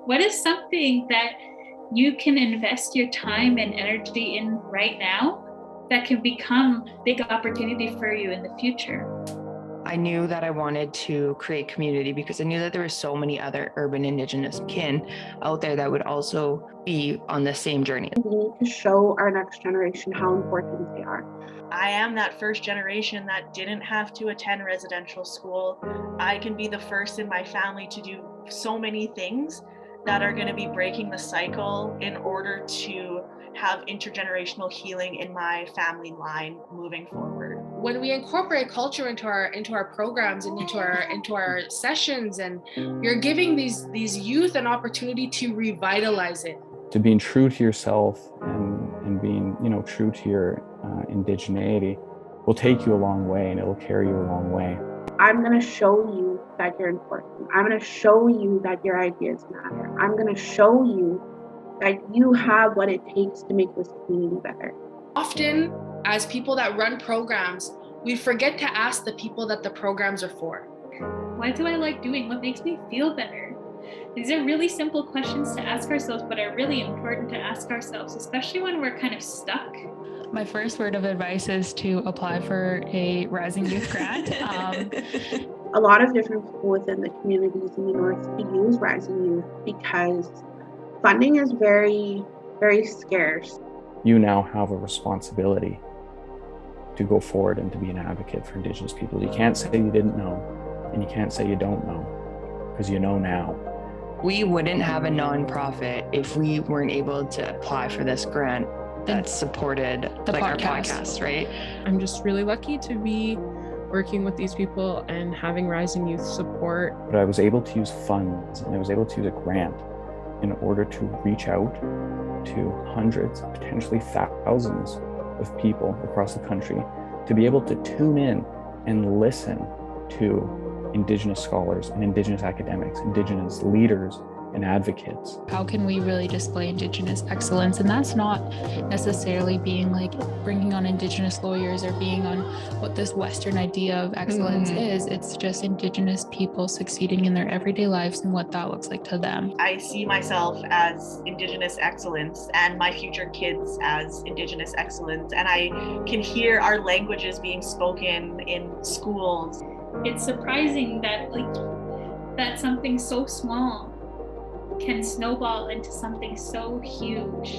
What is something that you can invest your time and energy in right now that can become a big opportunity for you in the future? I knew that I wanted to create community because I knew that there were so many other urban Indigenous kin out there that would also be on the same journey. We need to show our next generation how important they are. I am that first generation that didn't have to attend residential school. I can be the first in my family to do so many things that are going to be breaking the cycle in order to have intergenerational healing in my family line moving forward. When we incorporate culture into our programs and into our sessions, and you're giving these youth an opportunity to revitalize it. To being true to yourself and being, true to your indigeneity will take you a long way, and it will carry you a long way. I'm going to show you that you're important. I'm going to show you that your ideas matter. I'm going to show you that you have what it takes to make this community better. Often, as people that run programs, we forget to ask the people that the programs are for. What do I like doing? What makes me feel better? These are really simple questions to ask ourselves, but are really important to ask ourselves, especially when we're kind of stuck. My first word of advice is to apply for a Rising Youth grant. A lot of different people within the communities in the North use Rising Youth because funding is very, very scarce. You now have a responsibility to go forward and to be an advocate for Indigenous people. You can't say you didn't know, and you can't say you don't know, because you know now. We wouldn't have a nonprofit if we weren't able to apply for this grant that supported our podcast, right? I'm just really lucky to be working with these people and having Rising Youth support. But I was able to use funds, and I was able to use a grant in order to reach out to hundreds, potentially thousands of people across the country, to be able to tune in and listen to Indigenous scholars and Indigenous academics, Indigenous leaders and advocates. How can we really display Indigenous excellence? And that's not necessarily being like bringing on Indigenous lawyers or being on what this Western idea of excellence is. It's just Indigenous people succeeding in their everyday lives and what that looks like to them. I see myself as Indigenous excellence and my future kids as Indigenous excellence, and I can hear our languages being spoken in schools. It's surprising that something so small can snowball into something so huge.